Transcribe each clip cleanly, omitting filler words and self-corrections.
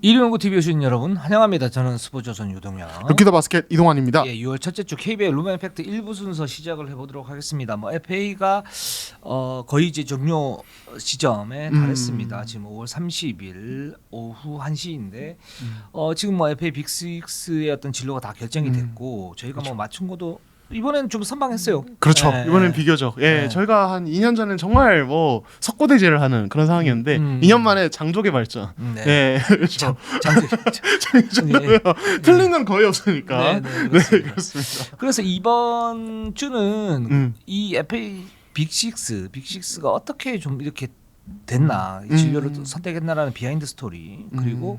이륜구 TV 오신 여러분 환영합니다. 저는 스포츠조선 유동현. 루키더 바스켓 이동환입니다. 예, 6월 첫째 주 KBL 룸앤 팩트 1부 순서 시작을 해보도록 하겠습니다. 뭐 FA가 거의 이제 종료 시점에 달했습니다. 지금 5월 30일 오후 1시인데 지금 뭐 FA 빅6의 어떤 진로가 다 결정이 됐고 저희가 그렇죠. 뭐 맞춘 것도 이번에는 좀 선방했어요. 그렇죠. 예, 이번엔 비교죠. 예, 예. 저희가 한 2년 전에 정말 뭐 석고대죄를 하는 그런 상황이었는데 2년 만에 장족의 발전. 네. 예, 그렇죠. 장기 예. 틀린 건 거의 없으니까. 네, 네, 그렇습니다. 그렇습니다. 그래서 이번 주는 이 FA 빅6가 어떻게 좀 이렇게 됐나 이 진로를 또 선택했나라는 비하인드 스토리 그리고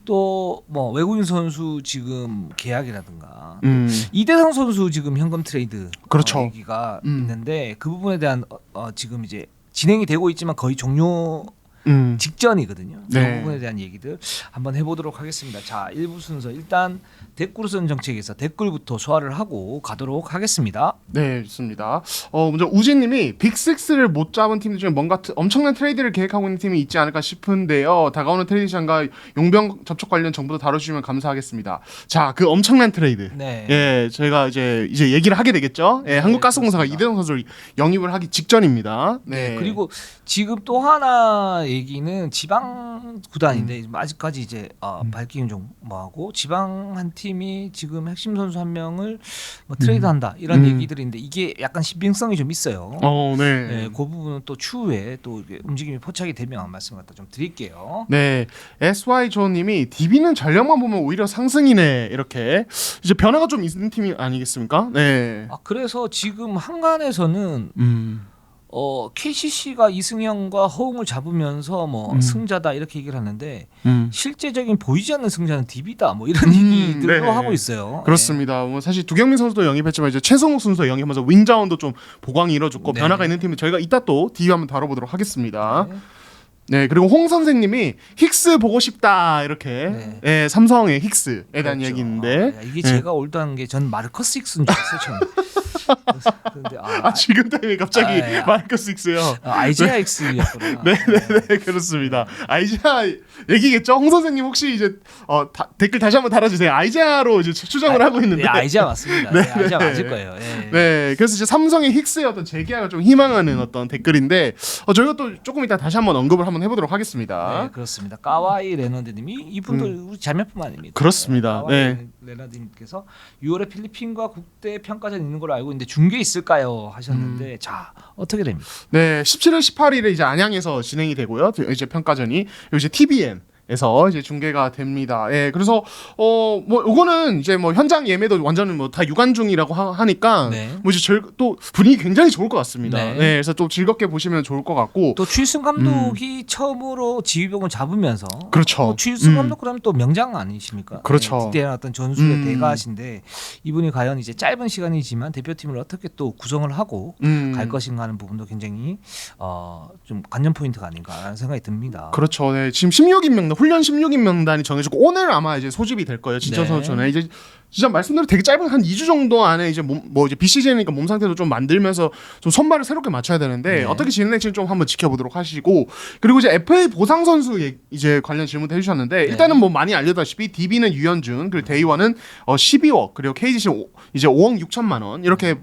또 뭐 외국인 선수 지금 계약이라든가 이대성 선수 지금 현금 트레이드 그렇죠. 얘기가 있는데 그 부분에 대한 지금 이제 진행이 되고 있지만 거의 종료 직전이거든요. 네. 그 부분에 대한 얘기들 한번 해보도록 하겠습니다. 자, 1부 순서 일단 댓글선 정책에서 댓글부터 소화를 하고 가도록 하겠습니다. 네, 좋습니다. 먼저 우진님이 빅6를 못 잡은 팀들 중에 뭔가 엄청난 트레이드를 계획하고 있는 팀이 있지 않을까 싶은데요. 다가오는 트레이드 시장과 용병 접촉 관련 정보도 다뤄주시면 감사하겠습니다. 자, 그 엄청난 트레이드. 네. 예, 저희가 이제 얘기를 하게 되겠죠. 예, 네, 한국가스공사가 그렇습니다. 이대성 선수를 영입을 하기 직전입니다. 네. 그리고 지금 또 하나 얘기는 지방 구단인데 아직까지 이제 밝히긴 좀 뭐하고 지방 한 팀이 지금 핵심 선수 한 명을 뭐 트레이드한다 이런 얘기들인데 이게 약간 신빙성이 좀 있어요. 네. 네, 그 부분은 또 추후에 또 이게 움직임이 포착이 되면 말씀 갖다 좀 드릴게요. 네, SY 조님이 DB는 전력만 보면 오히려 상승이네 이렇게 이제 변화가 좀 있는 팀이 아니겠습니까? 네. 그래서 지금 한간에서는 KCC가 이승현과 허웅을 잡으면서 뭐 승자다 이렇게 얘기를 하는데 실제적인 보이지 않는 승자는 DB다 뭐 이런 얘기들도 네. 하고 있어요. 그렇습니다. 뭐 사실 두경민 선수도 영입했지만 이제 최성욱 선수도 영입하면서 윙자원도 좀 보강이 이루어졌고 네. 변화가 있는 팀은 저희가 이따 또 DB 한번 다뤄보도록 하겠습니다. 네. 네, 그리고 홍 선생님이 힉스 보고 싶다 이렇게 네. 예, 삼성의 힉스에 대한 그렇죠. 얘기인데 이게 제가 올드한 게 전 마르커스 익스인 줄 알았어요. 처음에. 근데 지금 때문에 갑자기 아, 예. 마르커스 힉스요. 아이제아 익스였구나. 네, 그렇습니다. 아이자 얘기겠죠? 홍 선생님 혹시 이제 댓글 다시 한번 달아주세요. 아이자로 이제 추정을 하고 있는데. 네, 아이제아 맞습니다. 네, 아이제아 맞을 거예요. 네. 네, 그래서 이제 삼성의 힉스의 어떤 재계약을 좀 희망하는 어떤 댓글인데 저희가 또 조금 이따 다시 한번 언급을 한번 해보도록 하겠습니다. 네, 그렇습니다. 까와이 레너드님이 이분도 우리 자매품 아닙니다. 그렇습니다. 까와이 네. 레너드님께서 6월에 필리핀과 국대 평가전 있는 걸로 알고 있는데 중계 있을까요? 하셨는데 자 어떻게 됩니까? 네, 17일, 18일에 이제 안양에서 진행이 되고요. 이제 평가전이 이제 TBN 에서 이제 중계가 됩니다. 예, 그래서 뭐 요거는 이제 뭐 현장 예매도 완전 뭐 다 유관 중이라고 하니까 네. 뭐 이제 또 분위기 굉장히 좋을 것 같습니다. 네. 네, 그래서 또 즐겁게 보시면 좋을 것 같고. 또 추일승 감독이 처음으로 지휘봉을 잡으면서 그렇죠. 추일승 감독 그러면 또 명장 아니십니까? 그렇죠. 네, 어떤 전술의 대가신데 이분이 과연 이제 짧은 시간이지만 대표팀을 어떻게 또 구성을 하고 갈 것인가 하는 부분도 굉장히 좀 관전 포인트가 아닌가라는 생각이 듭니다. 그렇죠. 네, 지금 16인 명단, 훈련 16인 명단이 정해지고 오늘 아마 이제 소집이 될 거예요. 진천 네. 선수는 이제 진짜 말씀대로 되게 짧은 한 2주 정도 안에 이제 이제 비시즌이니까 몸 상태도 좀 만들면서 좀 선발을 새롭게 맞춰야 되는데 네. 어떻게 진행될지 좀 한번 지켜보도록 하시고 그리고 이제 FA 보상 선수 이제 관련 질문도 해주셨는데 일단은 뭐 많이 알려다시피 DB는 유현준 그리고 데이원은 12억 그리고 KGC 이제 5억 6천만 원 이렇게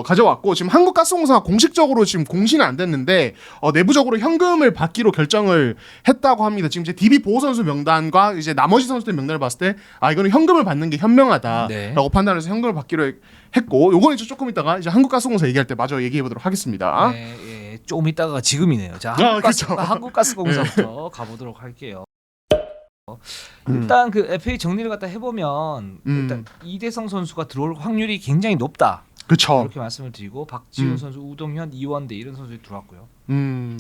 가져왔고 지금 한국가스공사가 공식적으로 지금 공시는 안 됐는데 내부적으로 현금을 받기로 결정을 했다고 합니다. 지금 이제 DB 보호 선수 명단과 이제 나머지 선수들 명단을 봤을 때 이거는 현금을 받는 게 현명하다라고 판단해서 현금을 받기로 했고 요거는 이제 조금 있다가 이제 한국가스공사 얘기할 때 마저 얘기해 보도록 하겠습니다. 네, 예, 조금 있다가 지금이네요. 자, 그렇죠. 한국가스공사부터 가보도록 할게요. 일단 그 FA 정리를 갖다 해보면 일단 이대성 선수가 들어올 확률이 굉장히 높다. 그렇죠. 이렇게 말씀을 드리고 박지훈 선수, 우동현, 이원대 이런 선수들이 들어왔고요.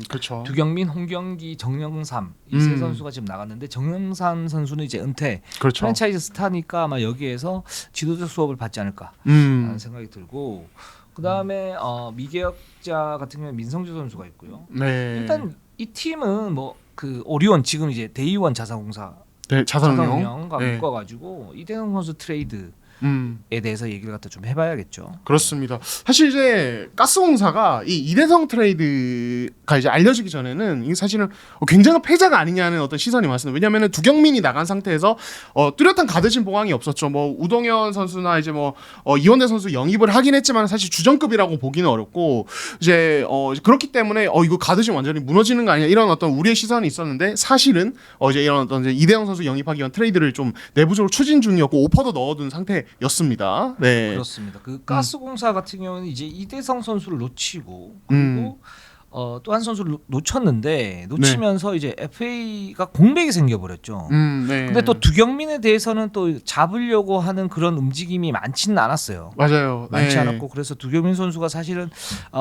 그렇죠. 두경민, 홍경기, 정영삼 이 세 선수가 지금 나갔는데 정영삼 선수는 이제 은퇴, 그렇죠. 프랜차이즈 스타니까 아마 여기에서 지도적 수업을 받지 않을까라는 생각이 들고 그 다음에 미계약자 같은 경우는 민성주 선수가 있고요. 네. 일단 이 팀은 뭐 그 오리온 지금 이제 데이원 자산공사 네, 자산운용. 자산운용과 네. 묶어가지고 이대성 선수 트레이드 대해서 얘기를 갖다 좀 해봐야겠죠. 그렇습니다. 사실 이제 가스공사가 이 이대성 트레이드가 이제 알려지기 전에는 이게 사실은 굉장한 패자가 아니냐는 어떤 시선이 많습니다. 왜냐하면 두경민이 나간 상태에서 뚜렷한 가드진 보강이 없었죠. 뭐 우동현 선수나 이제 뭐 이원대 선수 영입을 하긴 했지만 사실 주전급이라고 보기는 어렵고 이제 그렇기 때문에 이거 가드진 완전히 무너지는 거 아니야 이런 어떤 우리의 시선이 있었는데 사실은 이제 이런 어떤 이제 이대성 선수 영입하기 위한 트레이드를 좀 내부적으로 추진 중이었고 오퍼도 넣어둔 상태였습니다. 네. 그렇습니다. 그 가스공사 같은 경우는 이제 이대성 선수를 놓치고 그리고 또 한 선수를 놓치면서 이제 FA가 공백이 생겨버렸죠. 네. 근데 또 두경민에 대해서는 또 잡으려고 하는 그런 움직임이 많지는 않았어요. 맞아요. 많지 네. 않았고 그래서 두경민 선수가 사실은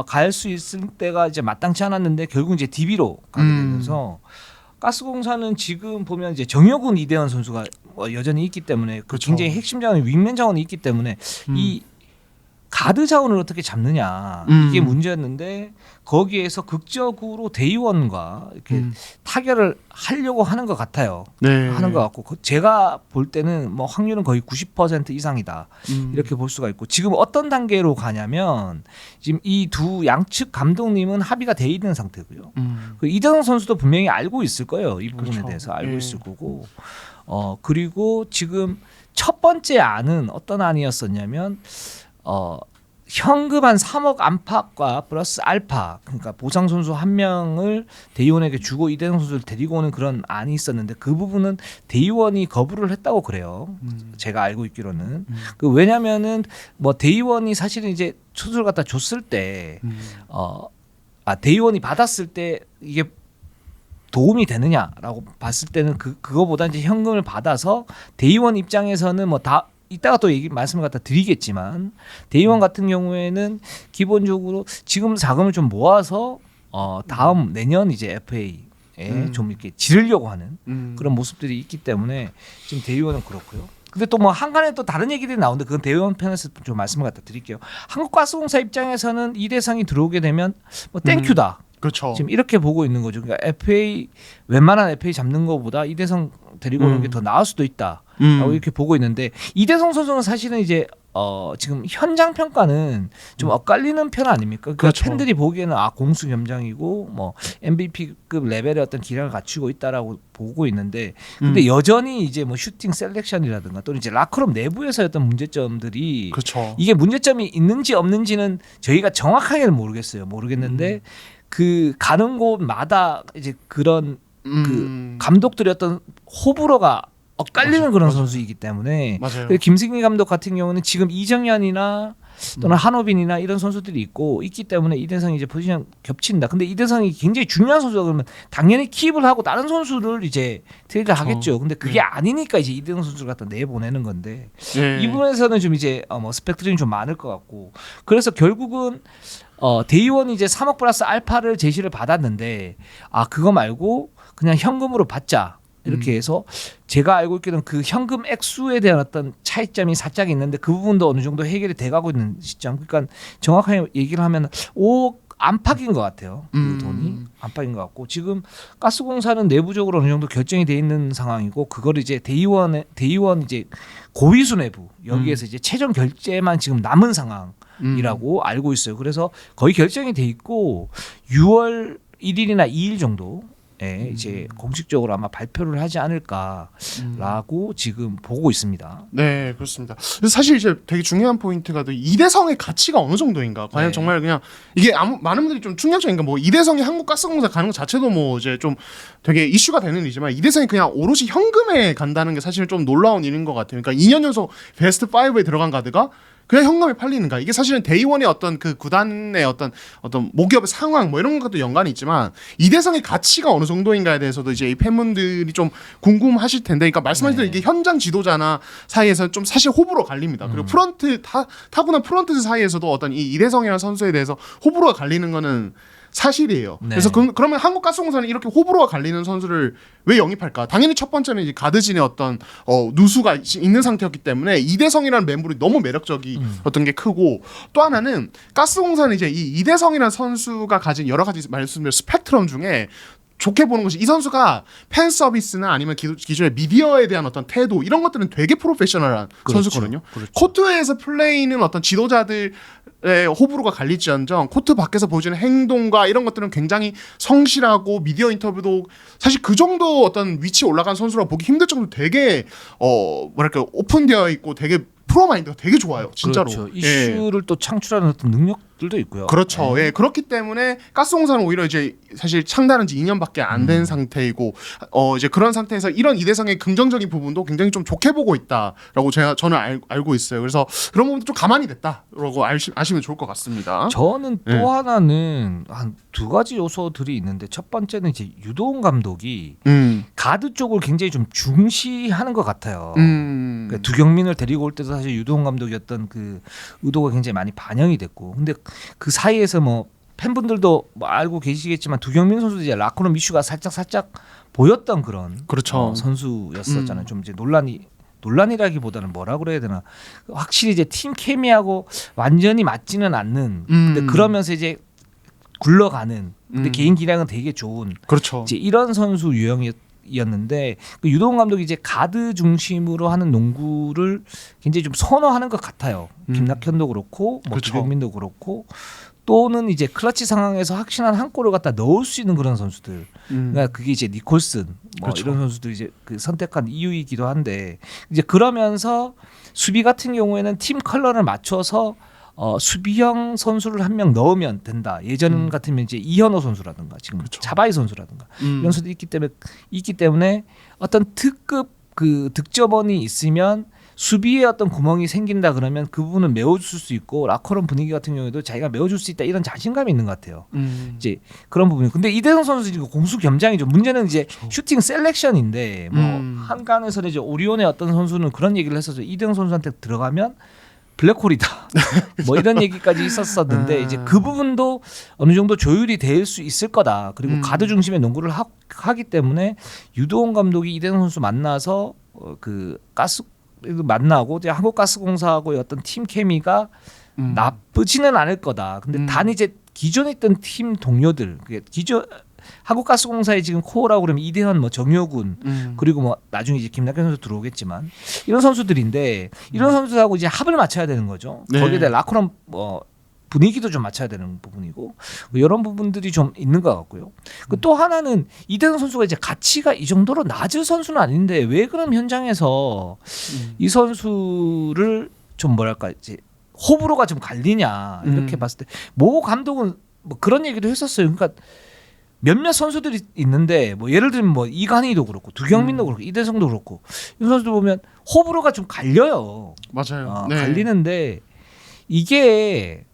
갈 수 있을 때가 이제 마땅치 않았는데 결국 이제 DB로 가게 되면서 가스공사는 지금 보면 이제 정혁훈 이대현 선수가 여전히 있기 때문에 그렇죠. 굉장히 핵심 자원이 윙맨 자원이 있기 때문에 이 가드 자원을 어떻게 잡느냐 이게 문제였는데 거기에서 극적으로 대의원과 이렇게 타결을 하려고 하는 것 같아요. 네. 하는 것 같고 제가 볼 때는 뭐 확률은 거의 90% 이상이다 이렇게 볼 수가 있고 지금 어떤 단계로 가냐면 지금 이 두 양측 감독님은 합의가 돼 있는 상태고요. 그 이대성 선수도 분명히 알고 있을 거예요. 이 부분에 그렇죠. 대해서 알고 예. 있을 거고 그리고 지금 첫 번째 안은 어떤 안이었었냐면 현금 한 3억 안팎과 플러스 알파 그러니까 보상 선수 한 명을 대의원에게 주고 이대성 선수를 데리고 오는 그런 안이 있었는데 그 부분은 대의원이 거부를 했다고 그래요. 제가 알고 있기로는 그 왜냐면은 뭐 대의원이 사실은 이제 선수를 갖다 줬을 때 대의원이 받았을 때 이게 도움이 되느냐라고 봤을 때는 그거보다 이제 현금을 받아서 대의원 입장에서는 뭐 다 이따가 또 말씀을 갖다 드리겠지만 대의원 같은 경우에는 기본적으로 지금 자금을 좀 모아서 다음 내년 이제 FA에 좀 이렇게 지르려고 하는 그런 모습들이 있기 때문에 지금 대의원은 그렇고요. 근데 또 뭐 한간에 또 다른 얘기들이 나오는데 그건 대의원 편에서 좀 말씀을 갖다 드릴게요. 한국가스공사 입장에서는 이대성이 들어오게 되면 뭐 땡큐다. 그렇죠. 지금 이렇게 보고 있는 거죠. 그러니까 FA 웬만한 FA 잡는 것보다 이대성 데리고 오는 게 더 나을 수도 있다라고 이렇게 보고 있는데 이대성 선수는 사실은 이제 지금 현장 평가는 좀 엇갈리는 편 아닙니까? 그러니까 그렇죠. 팬들이 보기에는 공수겸장이고 뭐 MVP급 레벨의 어떤 기량을 갖추고 있다라고 보고 있는데 근데 여전히 이제 뭐 슈팅 셀렉션이라든가 또는 이제 라커룸 내부에서의 어떤 문제점들이 그렇죠. 이게 문제점이 있는지 없는지는 저희가 정확하게는 모르겠는데 그 가는 곳마다 이제 그런 그 감독들의 어떤 호불호가 엇갈리는 그런 선수이기 때문에 맞아요. 김승기 감독 같은 경우는 지금 이정현이나 또는 한호빈이나 이런 선수들이 있기 때문에 이대성이 이제 포지션 겹친다. 근데 이대성이 굉장히 중요한 선수다 그러면 당연히 킵을 하고 다른 선수를 이제 트레이드 하겠죠. 근데 그게 아니니까 이제 이대성 선수를 갖다 내보내는 건데 네. 이 부분에서는 좀 이제 뭐 스펙트럼이 좀 많을 것 같고 그래서 결국은 대의원이 이제 3억 플러스 알파를 제시를 받았는데 그거 말고 그냥 현금으로 받자 이렇게 해서 제가 알고 있기로는 그 현금 액수에 대한 어떤 차이점이 살짝 있는데 그 부분도 어느 정도 해결이 돼가고 있는 시점. 그러니까 정확하게 얘기를 하면 5억 안팎인 것 같아요. 그 돈이 안팎인 것 같고 지금 가스공사는 내부적으로 어느 정도 결정이 돼 있는 상황이고 그걸 이제 대의원 이제 고위수 내부 여기에서 이제 최종 결제만 지금 남은 상황이라고 알고 있어요. 그래서 거의 결정이 돼 있고 6월 1일이나 2일 정도. 이제 공식적으로 아마 발표를 하지 않을까라고 지금 보고 있습니다. 네, 그렇습니다. 그래서 사실 이제 되게 중요한 포인트가 이대성의 가치가 어느 정도인가? 과연 정말 그냥 이게 많은 분들이 좀 충격적인가? 뭐 이대성이 한국가스공사 가는 것 자체도 뭐 이제 좀 되게 이슈가 되는 일이지만 이대성이 그냥 오롯이 현금에 간다는 게 사실 좀 놀라운 일인 것 같아요. 그러니까 2년 연속 베스트 5에 들어간 가드가 그냥 현금에 팔리는가? 이게 사실은 데이원의 어떤 그 구단의 어떤 모기업의 상황 뭐 이런 것도 연관이 있지만 이대성의 가치가 어느 정도인가에 대해서도 이제 이 팬분들이 좀 궁금하실 텐데, 그러니까 말씀하신 대로 이게 현장 지도자나 사이에서 좀 사실 호불호 갈립니다. 그리고 프런트 타고난 프런트 사이에서도 어떤 이 이대성이라는 선수에 대해서 호불호가 갈리는 거는 사실이에요. 네. 그래서 그러면 한국가스공사는 이렇게 호불호가 갈리는 선수를 왜 영입할까? 당연히 첫 번째는 이제 가드진의 어떤 누수가 있는 상태였기 때문에 이대성이라는 멤버이 너무 매력적이었던 게 크고, 또 하나는 가스공사는 이제 이 이대성이라는 선수가 가진 여러 가지 말씀드린 스펙트럼 중에 좋게 보는 것이 이 선수가 팬 서비스나 아니면 기존의 미디어에 대한 어떤 태도 이런 것들은 되게 프로페셔널한 그렇죠. 선수거든요. 그렇죠. 코트에서 플레이는 어떤 지도자들의 호불호가 갈릴지언정 코트 밖에서 보여주는 행동과 이런 것들은 굉장히 성실하고 미디어 인터뷰도 사실 그 정도 어떤 위치에 올라간 선수라고 보기 힘들 정도로 되게 뭐랄까 오픈되어 있고 되게 프로 마인드가 되게 좋아요. 진짜로. 그렇죠. 이슈를 또 창출하는 어떤 능력들도 있고요. 그렇죠. 네. 예. 그렇기 때문에 가스공사는 오히려 이제 사실 창단한 지 2년밖에 안 된 상태이고 이제 그런 상태에서 이런 이대성의 긍정적인 부분도 굉장히 좀 좋게 보고 있다라고 저는 알고 있어요. 그래서 그런 부분도 좀 가만히 됐다라고 아시면 좋을 것 같습니다. 저는 또 네. 하나는 한 두 가지 요소들이 있는데 첫 번째는 이제 유도훈 감독이 가드 쪽을 굉장히 좀 중시하는 것 같아요. 그러니까 두경민을 데리고 올 때도 사실 유도훈 감독이었던 그 의도가 굉장히 많이 반영이 됐고, 근데 그 사이에서 뭐 팬분들도 뭐 알고 계시겠지만 두경민 선수도 이제 라커룸 이슈가 살짝 보였던 그런 그렇죠. 선수였었잖아요. 좀 이제 논란이라기보다는 뭐라 그래야 되나, 확실히 이제 팀 케미하고 완전히 맞지는 않는, 근데 그러면서 이제 굴러가는, 근데 개인 기량은 되게 좋은, 그렇죠. 이제 이런 선수 유형이었는데 그 유동훈 감독이 이제 가드 중심으로 하는 농구를 굉장히 좀 선호하는 것 같아요. 김낙현도 그렇고 뭐 그렇죠. 두경민도 그렇고, 또는 이제 클러치 상황에서 확실한 한 골을 갖다 넣을 수 있는 그런 선수들. 그러니까 그게 이제 니콜슨 뭐 그렇죠. 이런 선수들이 이제 그 선택한 이유이기도 한데, 이제 그러면서 수비 같은 경우에는 팀 컬러를 맞춰서 수비형 선수를 한 명 넣으면 된다. 예전 같으면 이제 이현호 선수라든가 지금 그렇죠. 차바이 선수라든가 이런 선수들이 있기 때문에 어떤 특급 그 득점원이 있으면 수비에 어떤 구멍이 생긴다 그러면 그 부분은 메워줄 수 있고, 라커룸 분위기 같은 경우에도 자기가 메워줄 수 있다, 이런 자신감이 있는 것 같아요. 이제 그런 부분이. 근데 이대성 선수 지금 공수 겸장이죠. 문제는 이제 슈팅 셀렉션인데 뭐 한간에서는 이제 오리온의 어떤 선수는 그런 얘기를 했었죠. 이대성 선수한테 들어가면 블랙홀이다. 뭐 이런 얘기까지 있었었는데 이제 그 부분도 어느 정도 조율이 될 수 있을 거다. 그리고 가드 중심의 농구를 하기 때문에 유도훈 감독이 이대성 선수 만나서 그 만나고 이제 한국가스공사하고의 어떤 팀 케미가 나쁘지는 않을 거다. 근데 단 이제 기존에 있던 팀 동료들, 그게 기존 한국가스공사의 지금 코어라고 그러면 이대현, 뭐 정효군, 그리고 뭐 나중에 이제 김낙현 선수 들어오겠지만 이런 선수들인데, 이런 선수들하고 이제 합을 맞춰야 되는 거죠. 네. 거기에 대해 라커룸 분위기도 좀 맞춰야 되는 부분이고, 이런 부분들이 좀 있는 것 같고요. 또 하나는 이대현 선수가 이제 가치가 이 정도로 낮은 선수는 아닌데 왜 그럼 현장에서 이 선수를 좀 뭐랄까 이제 호불호가 좀 갈리냐, 이렇게 봤을 때 모 감독은 뭐 그런 얘기도 했었어요. 그러니까 몇몇 선수들이 있는데 뭐 예를 들면 뭐 이간희도 그렇고 두경민도 그렇고 이대성도 그렇고 이 선수들 보면 호불호가 좀 갈려요. 맞아요. 네. 갈리는데 이게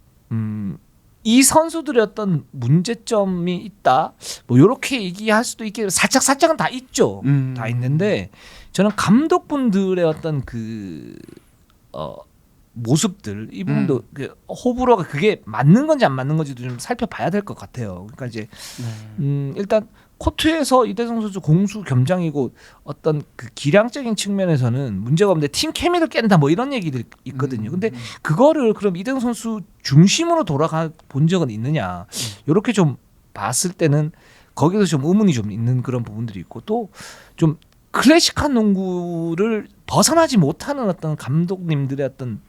이 선수들의 어떤 문제점이 있다, 뭐 이렇게 얘기할 수도 있게 살짝은 다 있죠. 다 있는데 저는 감독분들의 어떤 그 모습들, 이 부분도 그 호불호가 그게 맞는 건지 안 맞는 건지도 좀 살펴봐야 될 것 같아요. 그러니까 이제 일단 코트에서 이대성 선수 공수 겸장이고 어떤 그 기량적인 측면에서는 문제가 없는데 팀 케미를 깬다, 뭐 이런 얘기들이 있거든요. 근데 그거를 그럼 이대성 선수 중심으로 돌아가 본 적은 있느냐, 이렇게 좀 봤을 때는 거기서 좀 의문이 좀 있는 그런 부분들이 있고, 또 좀 클래식한 농구를 벗어나지 못하는 어떤 감독님들의 어떤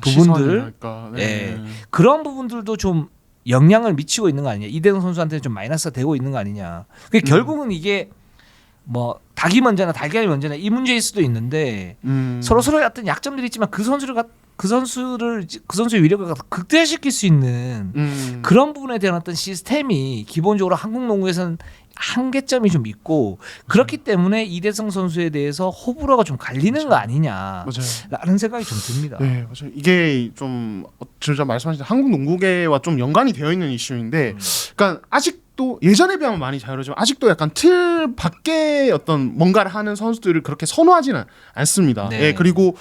부분들, 네. 그런 부분들도 좀 영향을 미치고 있는 거 아니냐, 이대성 선수한테는 좀 마이너스가 되고 있는 거 아니냐. 결국은 이게 뭐 닭이 먼저나 달걀이 먼저나 이 문제일 수도 있는데 서로의 어떤 약점들이 있지만 그 선수의 위력을 극대화시킬 수 있는 그런 부분에 대한 어떤 시스템이 기본적으로 한국 농구에서는 한계점이 좀 있고, 그렇기 때문에 이대성 선수에 대해서 호불호가 좀 갈리는 거 아니냐라는 생각이 좀 듭니다. 네, 맞아요. 이게 좀 진짜 말씀하신 한국 농구계와 좀 연관이 되어 있는 이슈인데, 그러니까 아직도 예전에 비하면 많이 자유로지만 아직도 약간 틀 밖에 어떤 뭔가를 하는 선수들을 그렇게 선호하지는 않습니다. 네. 예, 그리고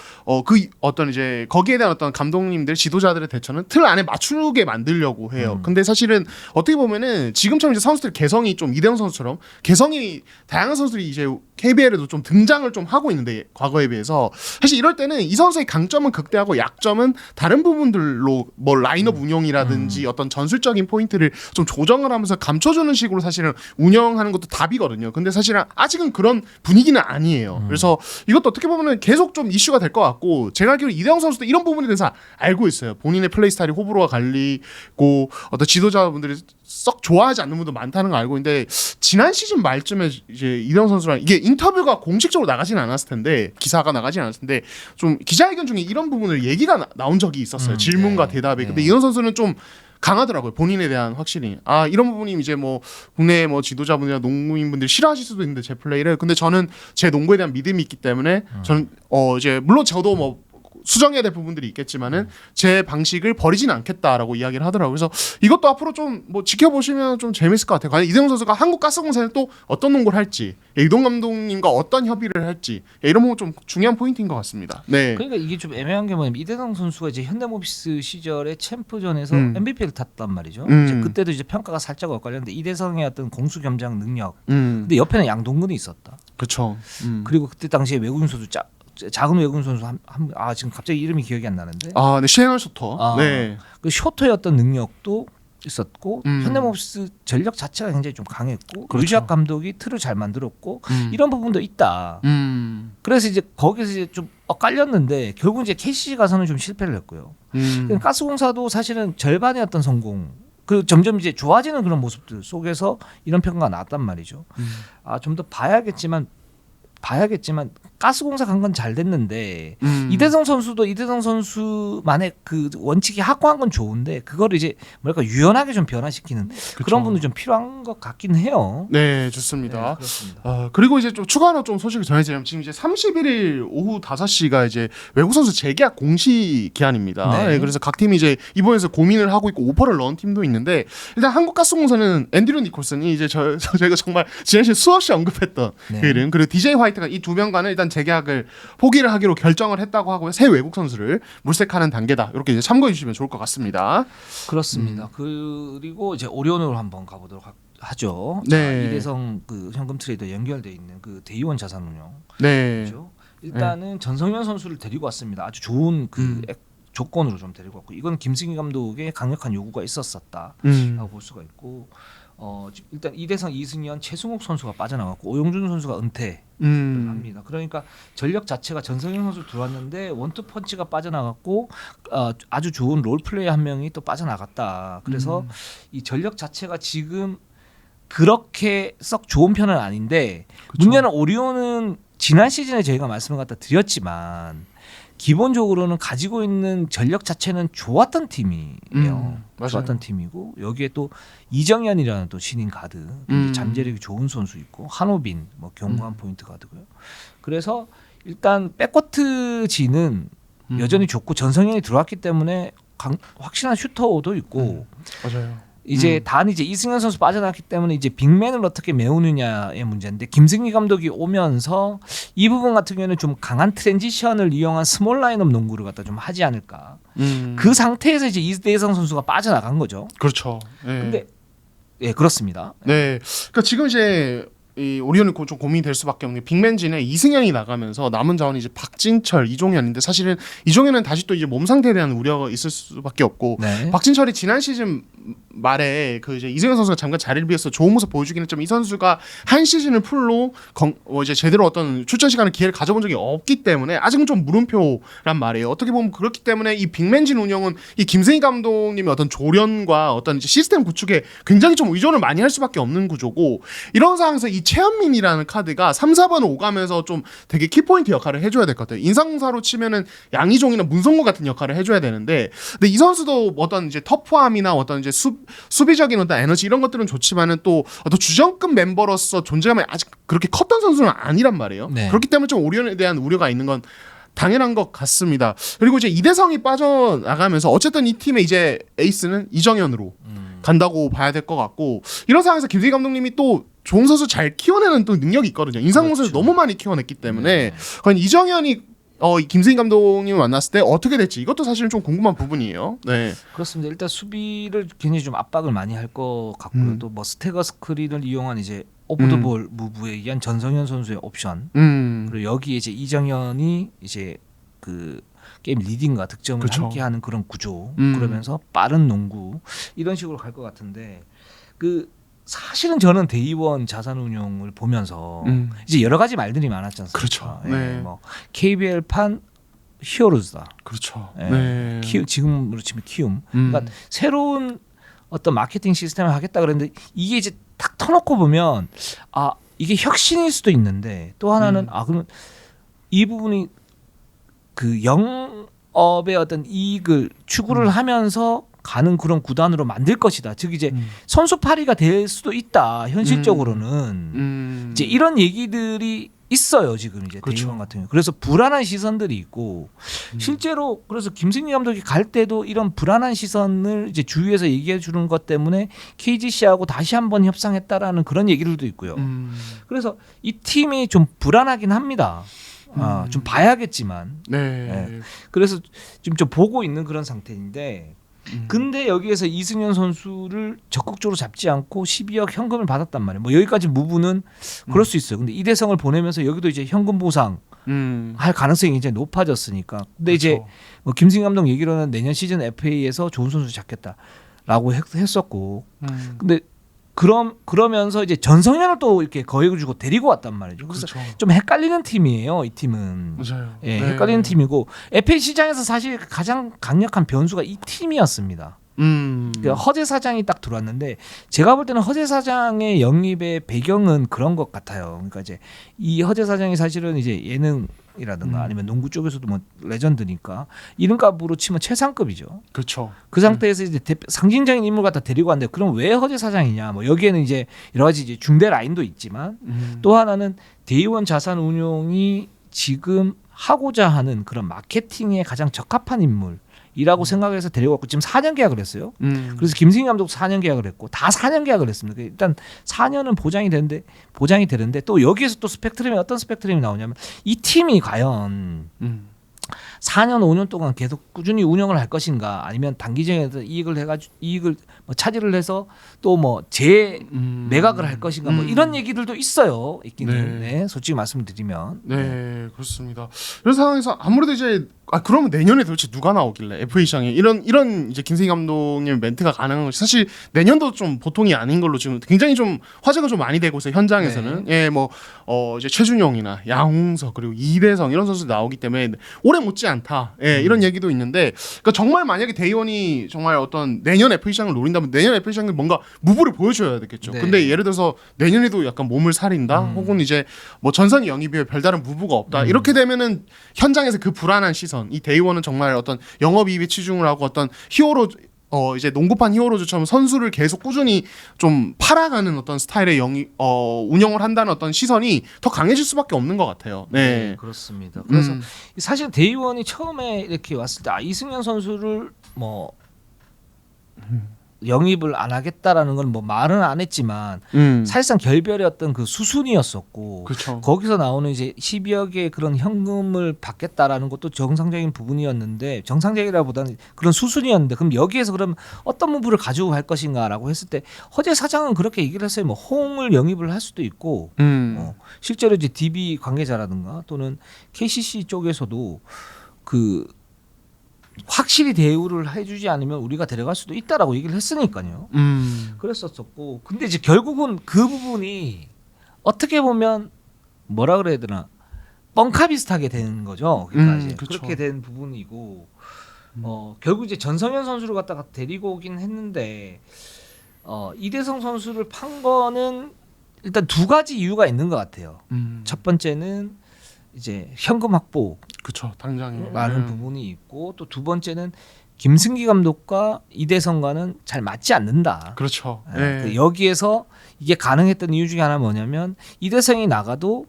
그 어떤 이제 거기에 대한 어떤 감독님들, 지도자들의 대처는 틀 안에 맞추게 만들려고 해요. 근데 사실은 어떻게 보면은 지금처럼 이제 선수들 개성이 좀 이대형 선수처럼 개성이 다양한 선수들이 이제 KBL에도 좀 등장을 좀 하고 있는데, 과거에 비해서 사실 이럴 때는 이 선수의 강점은 극대화하고 약점은 다른 부분들로 뭐 라인업 운용이라든지 어떤 전술적인 포인트를 좀 조정을 하면서 감춰주는 식으로 사실은 운영하는 것도 답이거든요. 근데 사실은 아직은 그런 분위기는 아니에요. 그래서 이것도 어떻게 보면은 계속 좀 이슈가 될 것 같고 제가 알기로 이대영 선수도 이런 부분에 대해서 알고 있어요. 본인의 플레이 스타일이 호불호가 갈리고 어떤 지도자분들이 썩 좋아하지 않는 분도 많다는 걸 알고 있는데 지난 시즌 말쯤에 이제 이대영 선수랑 이게 인터뷰가 공식적으로 나가지는 않았을 텐데 기사가 나가지는 않았을 텐데 좀 기자회견 중에 이런 부분을 얘기가 나온 적이 있었어요. 질문과 네. 대답에. 근데 네. 이대영 선수는 좀 강하더라고요. 본인에 대한 확실히. 아, 이런 부분이 이제 뭐 국내 뭐 지도자분이나 농구인분들이 싫어하실 수도 있는데 제 플레이를. 근데 저는 제 농구에 대한 믿음이 있기 때문에 저는 이제 물론 저도 뭐 수정해야 될 부분들이 있겠지만은 제 방식을 버리지는 않겠다라고 이야기를 하더라고요. 그래서 이것도 앞으로 좀 뭐 지켜보시면 좀 재밌을 것 같아요. 과연 이대영 선수가 한국가스공사에 또 어떤 농구를 할지, 이동 감독님과 어떤 협의를 할지 이런 부분 좀 중요한 포인트인 것 같습니다. 네. 그러니까 이게 좀 애매한 게 뭐냐면 이대성 선수가 이제 현대모비스 시절에 챔프전에서 MVP를 탔단 말이죠. 이제 그때도 이제 평가가 살짝 엇갈렸는데 이대성의 어떤 공수겸장 능력. 근데 옆에는 양동근이 있었다. 그렇죠. 그리고 그때 당시에 외국인 선수 작은 외국인 선수 지금 갑자기 이름이 기억이 안 나는데. 네, 시에널 쇼터. 네. 그 쇼터의 어떤 능력도 있었고 음. 현대모비스 전력 자체가 굉장히 좀 강했고 그렇죠. 유지학 감독이 틀을 잘 만들었고 이런 부분도 있다. 그래서 이제 거기서 이제 좀 엇갈렸는데 결국 이제 KCC 가서는 좀 실패를 했고요. 가스공사도 사실은 절반의 어떤 성공. 그 점점 이제 좋아지는 그런 모습들 속에서 이런 평가가 나왔단 말이죠. 좀 더 봐야겠지만 가스공사 간 건 잘 됐는데 이대성 선수도 이대성 선수만의 그 원칙이 확고한 건 좋은데 그거를 이제 뭐랄까 유연하게 좀 변화시키는 그런 분도 좀 필요한 것 같긴 해요. 네, 좋습니다. 네, 그렇습니다. 그리고 이제 좀 추가로 좀 소식을 전해드리면 지금 이제 31일 오후 5시가 이제 외국 선수 재계약 공식 기한입니다. 네. 네, 그래서 각 팀이 이제 이번에서 고민을 하고 있고 오퍼를 넣은 팀도 있는데 일단 한국가스공사는 앤드류 니콜슨이 이제 저희가 정말 지난 시간 수없이 언급했던 네. 그 이름 그리고 DJ 화이트가 이 두 명과는 일단 재계약을 포기를 하기로 결정을 했다고 하고요. 새 외국 선수를 물색하는 단계다. 이렇게 이제 참고해 주시면 좋을 것 같습니다. 그렇습니다. 그리고 이제 오리온으로 한번 가보도록 하죠. 네. 이대성 그 현금 트레이더 연결돼 있는 그 대이원 자산운용. 네. 그렇죠? 일단은 전성현 선수를 데리고 왔습니다. 아주 좋은 그 조건으로 좀 데리고 왔고 이건 김승희 감독의 강력한 요구가 있었었다라고 볼 수가 있고 일단 이대성, 이승현, 최승욱 선수가 빠져나갔고 오용준 선수가 은퇴를 합니다. 그러니까 전력 자체가 전성현 선수 들어왔는데 원투 펀치가 빠져나갔고 아주 좋은 롤 플레이어 한 명이 또 빠져나갔다. 그래서 이 전력 자체가 지금 그렇게 썩 좋은 편은 아닌데 그쵸. 문제는 오리온은 지난 시즌에 저희가 말씀을 갖다 드렸지만 기본적으로는 가지고 있는 전력 자체는 좋았던 팀이에요. 맞아요. 좋았던 팀이고 여기에 또 이정현이라는 또 신인 가드, 잠재력이 좋은 선수 있고 한호빈, 뭐 견고한 포인트 가드고요. 그래서 일단 백코트 진은 여전히 좋고 전성현이 들어왔기 때문에 확실한 슈터도 있고 맞아요. 이제 단 이제 이승현 선수 빠져나갔기 때문에 이제 빅맨을 어떻게 메우느냐의 문제인데 김승희 감독이 오면서 이 부분 같은 경우에는 좀 강한 트랜지션을 이용한 스몰 라인업 농구를 갖다 좀 하지 않을까. 그 상태에서 이제 이대성 선수가 빠져나간 거죠. 그렇죠. 네. 근데 예 그렇습니다. 네. 그러니까 지금 이제 이 오리온이 좀 고민이 될 수밖에 없는 게 빅맨진에 이승현이 나가면서 남은 자원이 이제 박진철, 이종현인데 사실은 이종현은 다시 또 이제 몸 상태에 대한 우려가 있을 수밖에 없고 네. 박진철이 지난 시즌 말에 그 이제 이승현 선수가 잠깐 자리를 비워서 좋은 모습 보여주긴 했지만 이 선수가 한 시즌을 풀로 이제 제대로 어떤 출전 시간을 기회를 가져본 적이 없기 때문에 아직은 좀 물음표란 말이에요. 어떻게 보면 그렇기 때문에 이 빅맨진 운영은 이 김승희 감독님의 어떤 조련과 어떤 이제 시스템 구축에 굉장히 좀 의존을 많이 할 수밖에 없는 구조고 이런 상황에서 이 최현민이라는 카드가 3, 4번을 오가면서 좀 되게 키포인트 역할을 해줘야 될 것 같아요. 인상사로 치면은 양희종이나 문성구 같은 역할을 해줘야 되는데 근데 이 선수도 어떤 이제 터프함이나 어떤 이제 수비적인 어떤 에너지 이런 것들은 좋지만은 또 어떤 주전급 멤버로서 존재감이 아직 그렇게 컸던 선수는 아니란 말이에요. 네. 그렇기 때문에 좀 오리온에 대한 우려가 있는 건 당연한 것 같습니다. 그리고 이제 이대성이 빠져나가면서 어쨌든 이 팀의 이제 에이스는 이정현으로 간다고 봐야 될 것 같고 이런 상황에서 김승희 감독님이 또 좋은 선수 잘 키워내는 또 능력이 있거든요. 인상공 선수 너무 많이 키워냈기 때문에 과연 이정현이 김승희 감독님을 만났을 때 어떻게 될지 이것도 사실은 좀 궁금한 부분이에요. 네. 그렇습니다. 일단 수비를 굉장히 좀 압박을 많이 할 것 같고요. 또 뭐 스태거 스크린을 이용한 이제 오브 더 볼 무브에 의한 전성현 선수의 옵션 그리고 여기에 이제 이정현이 이제 그 게임 리딩과 득점을 그쵸. 함께하는 그런 구조 그러면서 빠른 농구 이런 식으로 갈 것 같은데 그 사실은 저는 데이원 자산운용을 보면서 이제 여러 가지 말들이 많았지 않습니까? 그렇죠. 예, 네. 뭐 KBL판 히어로즈다. 그렇죠. 예. 네. 지금으로 치면 키움. 그러니까 새로운 어떤 마케팅 시스템을 하겠다 그랬는데 이게 이제 딱 터놓고 보면 아 이게 혁신일 수도 있는데 또 하나는 아 그러면 이 부분이 그 영업의 어떤 이익을 추구를 하면서 가는 그런 구단으로 만들 것이다. 즉 이제 선수 파리가 될 수도 있다. 현실적으로는 이제 이런 얘기들이 있어요. 지금 이제 그렇죠. 데이원 같은 경우. 그래서 불안한 시선들이 있고 실제로 그래서 김승희 감독이 갈 때도 이런 불안한 시선을 이제 주위에서 얘기해 주는 것 때문에 KGC하고 다시 한번 협상했다라는 그런 얘기들도 있고요. 그래서 이 팀이 좀 불안하긴 합니다. 좀 봐야겠지만. 네. 네. 그래서 지금 좀 보고 있는 그런 상태인데 근데 여기에서 이승현 선수를 적극적으로 잡지 않고 12억 현금을 받았단 말이에요. 뭐 여기까지 무브는 그럴 수 있어요. 근데 이대성을 보내면서 여기도 이제 현금 보상 할 가능성이 굉장히 높아졌으니까. 근데 이제 그렇죠. 뭐 김승희 감독 얘기로는 내년 시즌 FA에서 좋은 선수 잡겠다라고 했었고. 근데 그러면서 이제 전성현을 또 이렇게 거액을 주고 데리고 왔단 말이죠. 그래서 그렇죠. 좀 헷갈리는 팀이에요. 이 팀은. 맞아요. 예, 네. 헷갈리는 팀이고 FA 시장에서 사실 가장 강력한 변수가 이 팀이었습니다. 그러니까 허재 사장이 딱 들어왔는데 제가 볼 때는 허재 사장의 영입의 배경은 그런 것 같아요. 그러니까 이제 이 허재 사장이 사실은 이제 예능이라든가 아니면 농구 쪽에서도 뭐 레전드니까 이름값으로 치면 최상급이죠. 그렇죠. 그 상태에서 이제 상징적인 인물 갖다 데리고 왔는데 그럼 왜 허재 사장이냐? 뭐 여기에는 이제 여러 가지 이제 중대 라인도 있지만 또 하나는 데이원 자산운용이 지금 하고자 하는 그런 마케팅에 가장 적합한 인물이라고 생각해서 데려왔고 지금 4년 계약을 했어요. 그래서 김승희 감독도 4년 계약을 했고 다 4년 계약을 했습니다. 일단 4년은 보장이 되는데 또 여기에서 또 스펙트럼이 어떤 스펙트럼이 나오냐면 이 팀이 과연 4년 5년 동안 계속 꾸준히 운영을 할 것인가 아니면 단기적인 이익을 뭐 차지를 해서 또 뭐 매각을 할 것인가 뭐 이런 얘기들도 있어요. 있기는. 네, 솔직히 말씀드리면. 네, 그렇습니다. 이런 상황에서 아무래도 이제 그러면 내년에 도대체 누가 나오길래 FA 시장에 이런 이제 김승희 감독님 멘트가 가능한 것이 사실 내년도 좀 보통이 아닌 걸로 지금 굉장히 좀 화제가 좀 많이 되고 있어요. 현장에서는. 예, 뭐 이제 최준용이나 양홍석 그리고 이대성 이런 선수 나오기 때문에 올해 못지 않다. 예, 이런 얘기도 있는데 그러니까 정말 만약에 데이원이 정말 어떤 내년 FA 시장을 노린다면 내년 FA 시장에 뭔가 무브를 보여줘야 되겠죠. 네. 근데 예를 들어서 내년에도 약간 몸을 사린다 혹은 이제 뭐 전선 영입에 별다른 무브가 없다 이렇게 되면은 현장에서 그 불안한 시선 이 데이원은 정말 어떤 영업이익에 치중을 하고 어떤 히어로 이제 농구판 히어로즈처럼 선수를 계속 꾸준히 좀 팔아가는 어떤 스타일의 운영을 한다는 어떤 시선이 더 강해질 수밖에 없는 것 같아요. 네, 그렇습니다. 그래서 사실 데이원이 처음에 이렇게 왔을 때 이승현 선수를 뭐 영입을 안 하겠다라는 건 뭐 말은 안 했지만 사실상 결별의 어떤 그 수순이었었고 그렇죠. 거기서 나오는 이제 12억의 그런 현금을 받겠다라는 것도 정상적인 부분이었는데 정상적이라보다는 그런 수순이었는데 그럼 여기에서 그럼 어떤 무브를 가지고 갈 것인가라고 했을 때 허재 사장은 그렇게 얘기를 했어요. 뭐 홍을 영입을 할 수도 있고 실제로 이제 DB 관계자라든가 또는 KCC 쪽에서도 그 확실히 대우를 해주지 않으면 우리가 데려갈 수도 있다라고 얘기를 했으니까요. 그랬었었고, 근데 이제 결국은 그 부분이 어떻게 보면 뭐라 그래야 되나 뻥카 비슷하게 되는 거죠. 그러니까 이제 그쵸. 그렇게 된 부분이고, 결국 이제 전성현 선수를 갖다가 데리고 오긴 했는데 이대성 선수를 판 거는 일단 두 가지 이유가 있는 것 같아요. 첫 번째는 이제 현금 확보. 그렇죠. 당장에 많은 부분이 있고 또 두 번째는 김승기 감독과 이대성과는 잘 맞지 않는다. 그렇죠. 그 여기에서 이게 가능했던 이유 중에 하나 뭐냐면 이대성이 나가도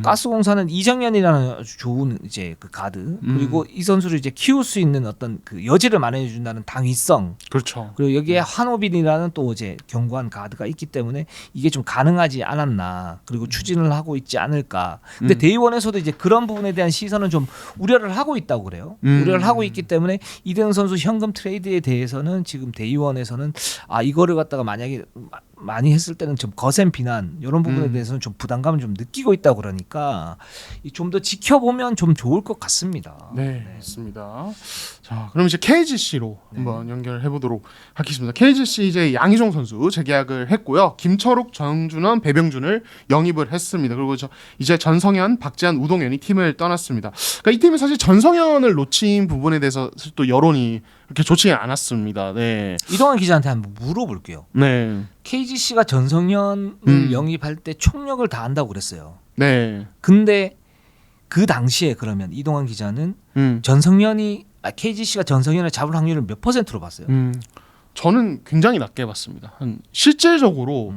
가스공사는 이정현이라는 아주 좋은 이제 그 가드 그리고 이 선수를 이제 키울 수 있는 어떤 그 여지를 마련해 준다는 당위성 그렇죠. 그리고 여기에 한호빈이라는 또 이제 견고한 가드가 있기 때문에 이게 좀 가능하지 않았나 그리고 추진을 하고 있지 않을까. 근데 데이원에서도 이제 그런 부분에 대한 시선은 좀 우려를 하고 있다고 그래요. 우려를 하고 있기 때문에 이대성 선수 현금 트레이드에 대해서는 지금 데이원에서는 이거를 갖다가 만약에 많이 했을 때는 좀 거센 비난 이런 부분에 대해서는 좀 부담감을 좀 느끼고 있다고 그러니까 좀 더 지켜보면 좀 좋을 것 같습니다. 네, 맞습니다. 자, 그럼 이제 KGC로 한번 연결해 보도록 하겠습니다. KGC 이제 양희종 선수 재계약을 했고요. 김철욱, 정준원, 배병준을 영입을 했습니다. 그리고 이제 전성현, 박재한, 우동현이 팀을 떠났습니다. 그러니까 이 팀이 사실 전성현을 놓친 부분에 대해서 사실 또 여론이 그렇게 좋지 않았습니다. 네. 이동환 기자한테 한번 물어볼게요. 네. KGC가 전성현을 영입할 때 총력을 다한다고 그랬어요. 네. 근데 그 당시에 그러면 이동환 기자는 KGC가 전성현을 잡을 확률을 몇 %로 봤어요? 저는 굉장히 낮게 봤습니다. 실질적으로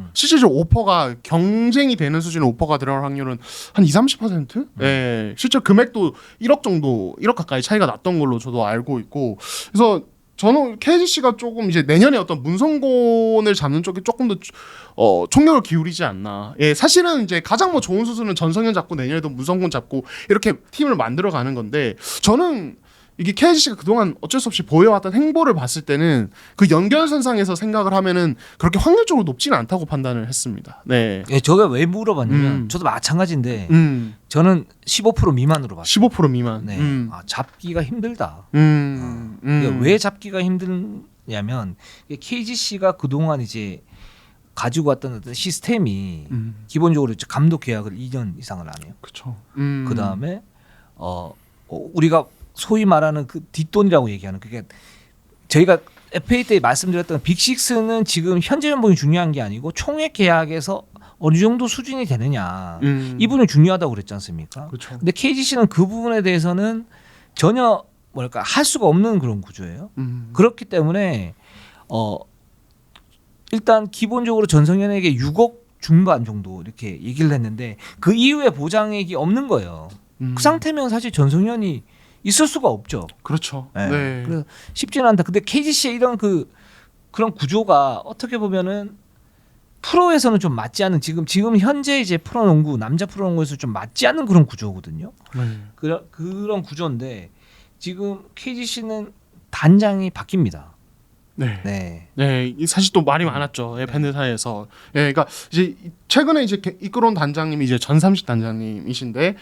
오퍼가 경쟁이 되는 수준의 오퍼가 들어갈 확률은 한 20-30%? 네. 실제 금액도 1억 정도, 1억 가까이 차이가 났던 걸로 저도 알고 있고. 그래서 저는 KGC가 조금 이제 내년에 어떤 문성곤을 잡는 쪽에 조금 더 총력을 기울이지 않나. 예, 사실은 이제 가장 뭐 좋은 수순은 전성현 잡고 내년에도 문성곤 잡고 이렇게 팀을 만들어 가는 건데, 저는 이게 KGC가 그동안 어쩔 수 없이 보여왔던 행보를 봤을 때는 그 연결선상에서 생각을 하면은 그렇게 확률적으로 높지는 않다고 판단을 했습니다. 네. 예, 제가 왜 물어봤냐면 저도 마찬가지인데 저는 15% 미만으로 봤어요. 15% 미만. 네. 잡기가 힘들다. 그러니까 왜 잡기가 힘드냐면 KGC가 그동안 이제 가지고 왔던 어떤 시스템이 기본적으로 이제 감독 계약을 2년 이상을 안 해요. 그렇죠. 그 다음에 우리가 소위 말하는 그 뒷돈이라고 얘기하는 그게 저희가 FA 때 말씀드렸던 빅식스는 지금 현재 연봉이 중요한 게 아니고 총액 계약에서 어느 정도 수준이 되느냐 이 부분이 중요하다고 그랬지 않습니까? 그렇죠. 근데 KGC는 그 부분에 대해서는 전혀 할 수가 없는 그런 구조예요. 그렇기 때문에 일단 기본적으로 전성현에게 6억 중반 정도 이렇게 얘기를 했는데 그 이후에 보장액이 없는 거예요. 그 상태면 사실 전성현이 있을 수가 없죠. 그렇죠. 네. 네. 그래서 쉽지는 않다. 근데 KGC의 이런 그런 구조가 어떻게 보면은 프로에서는 좀 맞지 않는 지금 현재 이제 프로농구 남자 프로농구에서 좀 맞지 않는 그런 구조거든요. 그런 구조인데 지금 KGC는 단장이 바뀝니다. 네. 네. 네, 사실 또 말이 많았죠. 예, 팬들 사이에서. 예, 그러니까 이제 최근에 이제 이끌어온 단장님이 이제 전삼식 단장님이신데,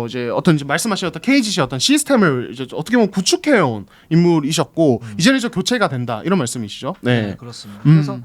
이제 어떤 이제 말씀하신 어떤 KGC 어떤 시스템을 이제 어떻게 보면 구축해온 인물이셨고, 이제는 이제 교체가 된다 이런 말씀이시죠. 네, 네 그렇습니다. 그래서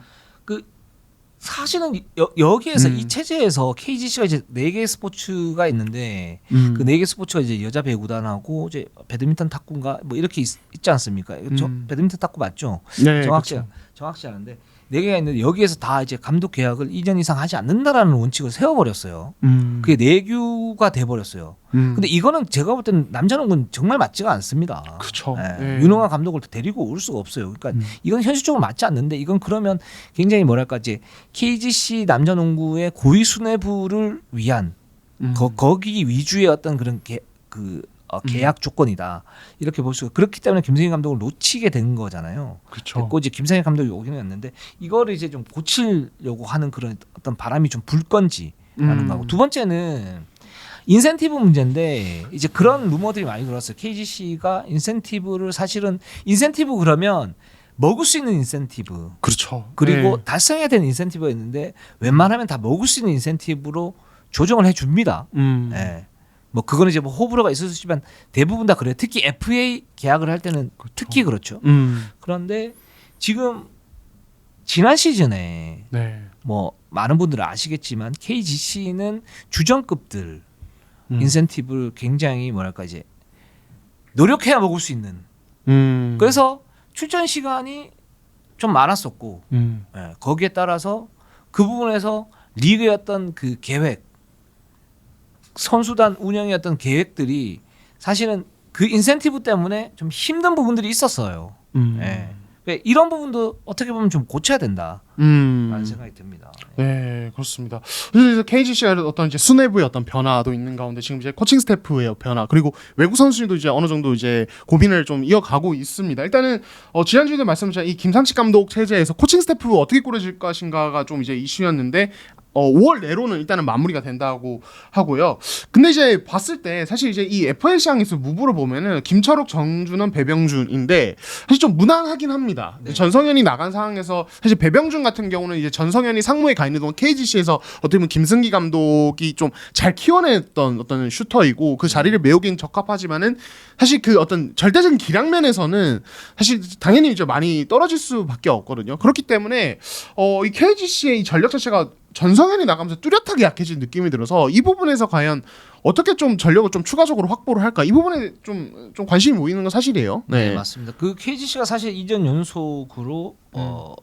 사실은 여기에서 이 체제에서 KGC가 이제 4개의 스포츠가 있는데 그 4개 스포츠가 이제 여자 배구단하고 이제 배드민턴 탁구인가 뭐 이렇게 있지 않습니까? 배드민턴 탁구 맞죠? 네, 정확치 않은데 4개가 있는데 여기에서 다 이제 감독 계약을 2년 이상 하지 않는다라는 원칙을 세워버렸어요. 그게 내규가 돼버렸어요. 근데 이거는 제가 볼 때는 남자농구는 정말 맞지가 않습니다. 그렇죠. 네. 네. 유능한 감독을 데리고 올 수가 없어요. 그러니까 이건 현실적으로 맞지 않는데 이건 그러면 굉장히 뭐랄까 이제 KGC 남자농구의 고위 수뇌부를 위한 거기 위주의 어떤 그런 계약 조건이다 이렇게 볼 수가. 그렇기 때문에 김성현 감독을 놓치게 된 거잖아요. 그렇죠. 됐고 이제 김성현 감독이 오기는 했는데 이거를 이제 좀 고치려고 하는 그런 어떤 바람이 좀 불 건지라는 거고. 두 번째는 인센티브 문제인데 이제 그런 루머들이 많이 돌았어요. KGC가 인센티브를 사실은 인센티브 그러면 먹을 수 있는 인센티브 그렇죠. 그리고 네. 달성해야 되는 인센티브가 있는데 웬만하면 다 먹을 수 있는 인센티브로 조정을 해줍니다. 네. 뭐 그거는 이제 뭐 호불호가 있을 수 있지만 대부분 다 그래요. 특히 FA 계약을 할 때는 그렇죠. 특히 그렇죠. 그런데 지금 지난 시즌에 네. 뭐 많은 분들은 아시겠지만 KGC는 주전급들 인센티브를 굉장히 뭐랄까 이제 노력해야 먹을 수 있는. 그래서 출전 시간이 좀 많았었고 예, 거기에 따라서 그 부분에서 리그의 어떤 그 계획, 선수단 운영의 어떤 계획들이 사실은 그 인센티브 때문에 좀 힘든 부분들이 있었어요. 예. 이런 부분도 어떻게 보면 좀 고쳐야 된다라는 생각이 듭니다. 네, 그렇습니다. 그래서 KGC의 어떤 이제 수뇌부의 어떤 변화도 있는 가운데 지금 이제 코칭 스태프의 변화 그리고 외국 선수들도 이제 어느 정도 이제 고민을 좀 이어가고 있습니다. 일단은 지난주에도 말씀드린 이 김상식 감독 체제에서 코칭 스태프 어떻게 꾸려질 것인가가 좀 이제 이슈였는데 5월 내로는 일단은 마무리가 된다고 하고요. 근데 이제 봤을 때 사실 이제 이 FA 시장에서 무브를 보면은 김철욱, 정준원, 배병준인데 사실 좀 무난하긴 합니다. 네. 전성현이 나간 상황에서 사실 배병준 같은 경우는 이제 전성현이 상무에 가 있는 동안 KGC에서 어떻게 보면 김승기 감독이 좀 잘 키워냈던 어떤 슈터이고 그 자리를 메우긴 적합하지만은 사실 그 어떤 절대적인 기량면에서는 사실 당연히 이제 많이 떨어질 수밖에 없거든요. 그렇기 때문에 이 KGC의 이 전력 자체가 전성현이 나가면서 뚜렷하게 약해진 느낌이 들어서 이 부분에서 과연 어떻게 좀 전력을 좀 추가적으로 확보를 할까 이 부분에 좀 관심이 모이는 건 사실이에요. 네, 맞습니다. 그 KGC가 사실 2전 연속으로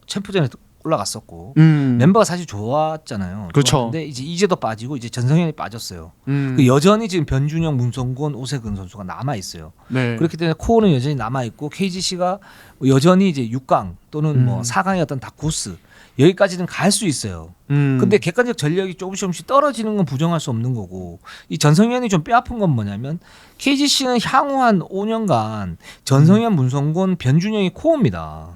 챔프전에 올라갔었고 멤버가 사실 좋았잖아요. 그렇죠. 근데 이제 이제도 빠지고 이제 전성현이 빠졌어요. 그 여전히 지금 변준영, 문성곤, 오세근 선수가 남아 있어요. 네. 그렇기 때문에 코어는 여전히 남아 있고 KGC가 여전히 이제 6강 또는 뭐 4강의 어떤 다코스 여기까지는 갈 수 있어요. 근데 객관적 전력이 조금씩 떨어지는 건 부정할 수 없는 거고 이 전성현이 좀 뼈아픈 건 뭐냐면 KGC는 향후 한 5년간 전성현, 문성곤, 변준영이 코어입니다.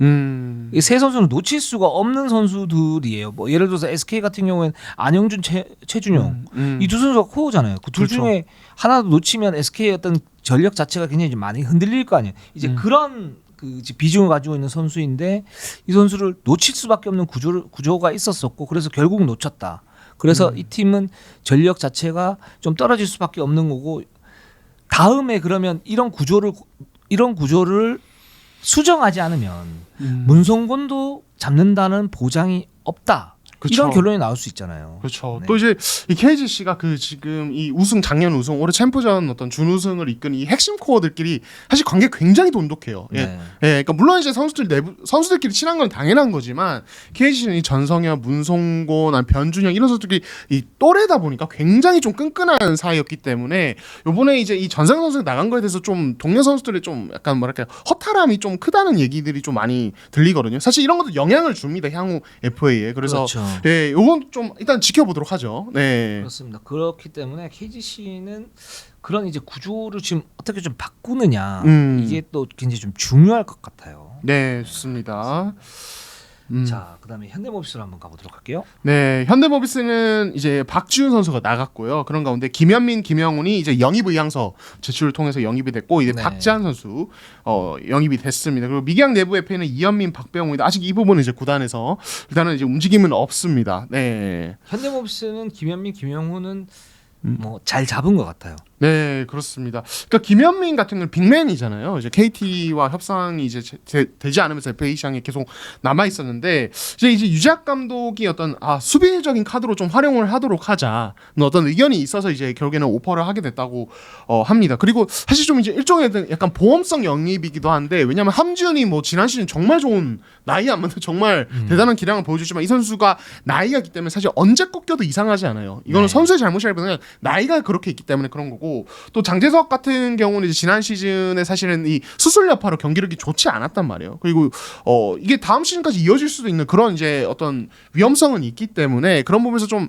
이 세 선수는 놓칠 수가 없는 선수들이에요. 뭐 예를 들어서 SK 같은 경우에는 안영준, 최준용 이 두 선수가 코어잖아요. 그 둘 그렇죠. 중에 하나도 놓치면 SK의 어떤 전력 자체가 굉장히 좀 많이 흔들릴 거 아니에요. 이제 그런 그 비중을 가지고 있는 선수인데 이 선수를 놓칠 수밖에 없는 구조가 있었었고 그래서 결국 놓쳤다. 그래서 이 팀은 전력 자체가 좀 떨어질 수밖에 없는 거고 다음에 그러면 이런 구조를 수정하지 않으면 문성곤도 잡는다는 보장이 없다. 그쵸. 이런 결론이 나올 수 있잖아요. 그렇죠. 네. 또 이제 이 KGC가 그 지금 이 작년 우승, 올해 챔프전 어떤 준우승을 이끈 이 핵심 코어들끼리 사실 관계 굉장히 돈독해요. 예. 네. 예, 그러니까 물론 이제 선수들끼리 친한 건 당연한 거지만 KGC는 이 전성현, 문성곤, 변준영 이런 선수들이 이 또래다 보니까 굉장히 좀 끈끈한 사이였기 때문에 요번에 이제 이 전성현 선수가 나간 거에 대해서 좀 동료 선수들의 좀 약간 뭐랄까 허탈함이 좀 크다는 얘기들이 좀 많이 들리거든요. 사실 이런 것도 영향을 줍니다. 향후 FA에. 그래서 그렇죠. 네, 요건 좀 일단 지켜보도록 하죠. 네. 그렇습니다. 그렇기 때문에 KGC는 그런 이제 구조를 지금 어떻게 좀 바꾸느냐 이게 또 굉장히 좀 중요할 것 같아요. 네, 좋습니다. 자, 그다음에 현대모비스로 한번 가보도록 할게요. 네, 현대모비스는 이제 박지훈 선수가 나갔고요. 그런 가운데 김현민, 김영훈이 이제 영입 의향서 제출을 통해서 영입이 됐고 이제 네. 박지한 선수 영입이 됐습니다. 그리고 미기양 내부 FA는 이현민, 박병호인데 아직 이 부분은 이제 구단에서 일단은 이제 움직임은 없습니다. 네, 현대모비스는 김현민, 김영훈은 뭐 잘 잡은 것 같아요. 네, 그렇습니다. 그러니까 김현민 같은 경우는 빅맨이잖아요. 이제 KT와 협상이 이제 되지 않으면서 FA 시장에 계속 남아 있었는데 이제 유재학 감독이 어떤 수비적인 카드로 좀 활용을 하도록 하자 어떤 의견이 있어서 이제 결국에는 오퍼를 하게 됐다고 합니다. 그리고 사실 좀 이제 일종의 약간 보험성 영입이기도 한데 왜냐하면 함지훈이 뭐 지난 시즌 정말 좋은 나이 안 맞는 정말 대단한 기량을 보여주지만 이 선수가 나이가 있기 때문에 사실 언제 꺾여도 이상하지 않아요. 이거는 네. 선수의 잘못이라기보다는 나이가 그렇게 있기 때문에 그런 거고. 또 장재석 같은 경우는 이제 지난 시즌에 사실은 이 수술 여파로 경기력이 좋지 않았단 말이에요. 그리고 이게 다음 시즌까지 이어질 수도 있는 그런 이제 어떤 위험성은 있기 때문에 그런 부분에서 좀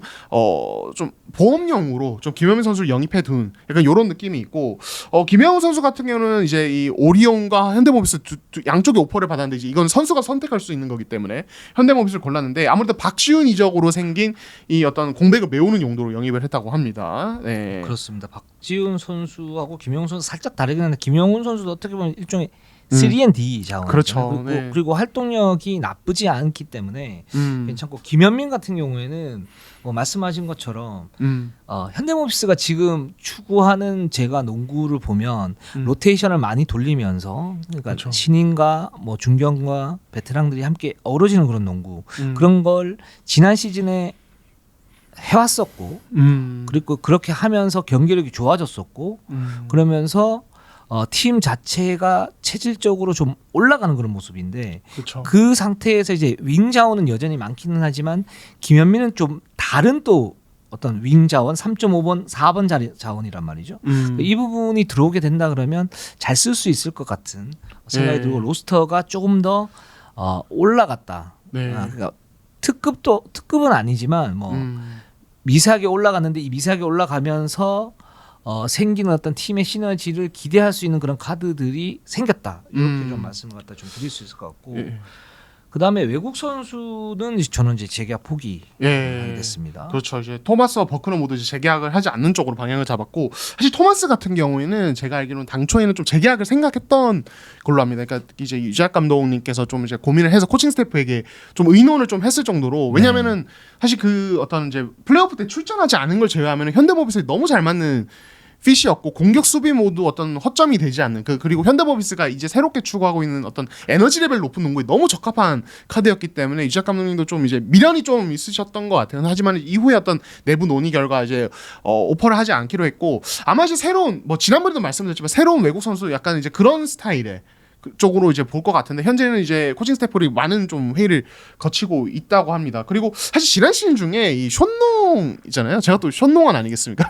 보험용으로 좀 김현민 선수를 영입해 둔 약간 이런 느낌이 있고 김영훈 선수 같은 경우는 이제 이 오리온과 현대모비스 양쪽에 오퍼를 받았는데 이제 이건 선수가 선택할 수 있는 거기 때문에 현대모비스를 골랐는데 아무래도 박지훈 이적으로 생긴 이 어떤 공백을 메우는 용도로 영입을 했다고 합니다. 네. 그렇습니다. 박지훈 선수하고 김영훈 선수 살짝 다르긴 한데 김영훈 선수도 어떻게 보면 일종의 3&D 자원. 그렇죠. 네. 그리고 활동력이 나쁘지 않기 때문에 괜찮고 김현민 같은 경우에는 뭐 말씀하신 것처럼 현대모비스가 지금 추구하는 제가 농구를 보면 로테이션을 많이 돌리면서 그러니까 그렇죠. 신인과 뭐 중견과 베테랑들이 함께 어우러지는 그런 농구 그런 걸 지난 시즌에 해왔었고 그리고 그렇게 하면서 경기력이 좋아졌었고 그러면서 팀 자체가 체질적으로 좀 올라가는 그런 모습인데 그렇죠. 그 상태에서 이제 윙 자원은 여전히 많기는 하지만 김현민은 좀 다른 또 어떤 윙 자원 3.5번 4번 자리 자원이란 말이죠. 이 부분이 들어오게 된다 그러면 잘 쓸 수 있을 것 같은 생각이 네. 들고 로스터가 조금 더 올라갔다. 네. 그러니까 특급은 아니지만 뭐 미세하게 올라갔는데 이 미세하게 올라가면서 생기는 어떤 팀의 시너지를 기대할 수 있는 그런 카드들이 생겼다. 이렇게 좀 말씀을 갖다 좀 드릴 수 있을 것 같고 예. 그다음에 외국 선수는 저는 이제 재계약 포기 됐습니다. 그렇죠. 이제 토마스와 버크너 모두 이제 재계약을 하지 않는 쪽으로 방향을 잡았고 사실 토마스 같은 경우에는 제가 알기로는 당초에는 좀 재계약을 생각했던 걸로 합니다. 그러니까 이제 유작 감독님께서 좀 이제 고민을 해서 코칭 스태프에게 좀 의논을 좀 했을 정도로 왜냐면은 사실 그 어떤 이제 플레이오프 때 출전하지 않은 걸 제외하면 현대모비스에 너무 잘 맞는 핏이었고 공격 수비 모두 어떤 허점이 되지 않는 그리고 현대모비스가 이제 새롭게 추구하고 있는 어떤 에너지 레벨 높은 농구에 너무 적합한 카드였기 때문에 유작 감독님도 좀 이제 미련이 좀 있으셨던 것 같아요. 하지만 이후에 어떤 내부 논의 결과 이제 오퍼를 하지 않기로 했고 아마 이제 새로운 뭐 지난번에도 말씀드렸지만 새로운 외국 선수 약간 이제 그런 스타일의 쪽으로 이제 볼 것 같은데 현재는 이제 코칭 스태프들이 많은 좀 회의를 거치고 있다고 합니다. 그리고 사실 지난 시즌 중에 이 션농 있잖아요. 제가 또 션농원 아니겠습니까?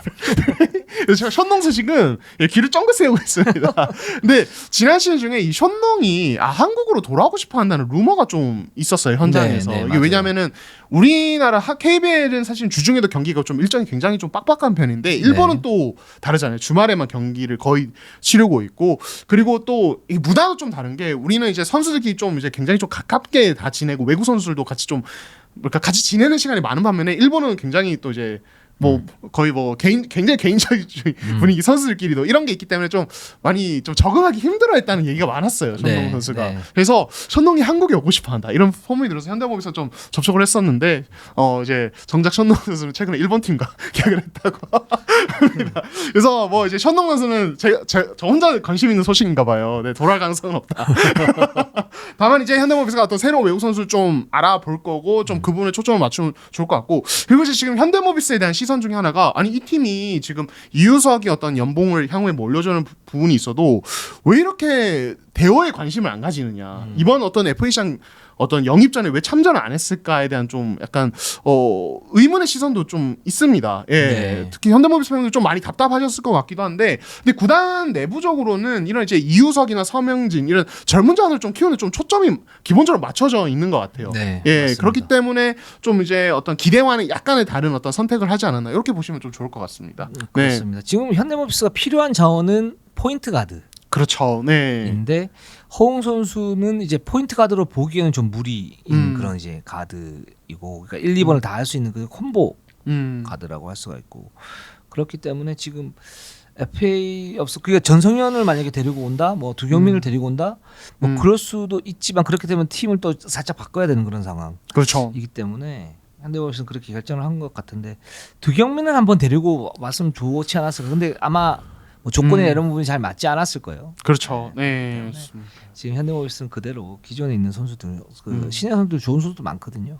제가 션농 소식은 귀를 쫑긋 세우고 있습니다. 근데 지난 시즌 중에 이 션농이 한국으로 돌아오고 싶어 한다는 루머가 좀 있었어요 현장에서. 이게 왜냐면은 우리나라 KBL은 사실 주중에도 경기가 좀 일정이 굉장히 좀 빡빡한 편인데 일본은 또 다르잖아요. 주말에만 경기를 거의 치르고 있고 그리고 또 이 문화도 좀 다른 게 우리는 이제 선수들끼리 좀 이제 굉장히 좀 가깝게 다 지내고 외국 선수들도 같이 좀 그러니까 같이 지내는 시간이 많은 반면에 일본은 굉장히 또 이제 뭐 거의 뭐 굉장히 개인적인 분위기 선수들끼리도 이런 게 있기 때문에 좀 많이 좀 적응하기 힘들어했다는 얘기가 많았어요 션농 선수가. 그래서 션농이 한국에 오고 싶어한다 이런 소문이 들어서 현대모비에서 좀 접촉을 했었는데 이제 정작 션농 선수는 최근에 일본 팀과 계약을 했다고 합니다. 그래서 뭐 이제 션농 선수는 저 혼자 관심 있는 소식인가 봐요. 네, 돌아갈 가능성은 없다. 다만 이제 현대모비스가 어떤 새로운 외국 선수를 좀 알아볼 거고 좀 그 부분에 초점을 맞추면 좋을 것 같고 그리고 이제 지금 현대모비스에 대한 시선 중에 하나가 아니 이 팀이 지금 이유석이 어떤 연봉을 향후에 뭐 올려주는 부분이 있어도 왜 이렇게 대호에 관심을 안 가지느냐 이번 어떤 FA 어떤 영입전에 왜 참전을 안 했을까에 대한 좀 약간 의문의 시선도 좀 있습니다. 특히 현대모비스 팬들 좀 많이 답답하셨을 것 같기도 한데 근데 구단 내부적으로는 이런 이제 이우석이나 서명진 이런 젊은 자원을 좀 키우는 좀 초점이 기본적으로 맞춰져 있는 것 같아요. 그렇기 때문에 좀 이제 어떤 기대와는 약간의 다른 어떤 선택을 하지 않았나 이렇게 보시면 좀 좋을 것 같습니다. 그렇습니다. 지금 현대모비스가 필요한 자원은 포인트 가드. 그렇죠. 인데 허웅 선수는 이제 포인트 가드로 보기에는 좀 무리인 그런 이제 가드이고, 그러니까 1, 2번을 다 할 수 있는 그 콤보 가드라고 할 수가 있고 그렇기 때문에 지금 FA 그러니까 전성현을 만약에 데리고 온다, 뭐 두경민을 데리고 온다, 뭐 그럴 수도 있지만 그렇게 되면 팀을 또 살짝 바꿔야 되는 그런 상황. 그렇죠. 이기 때문에 현대모비스는 그렇게 결정을 한 것 같은데 두경민을 한번 데리고 왔으면 좋지 않았을까. 근데 아마 뭐 조건이나 이런 부분이 잘 맞지 않았을 거예요. 그렇죠. 지금 현대모비스는 그대로 기존에 있는 선수들, 신예 선수들 좋은 선수도 많거든요.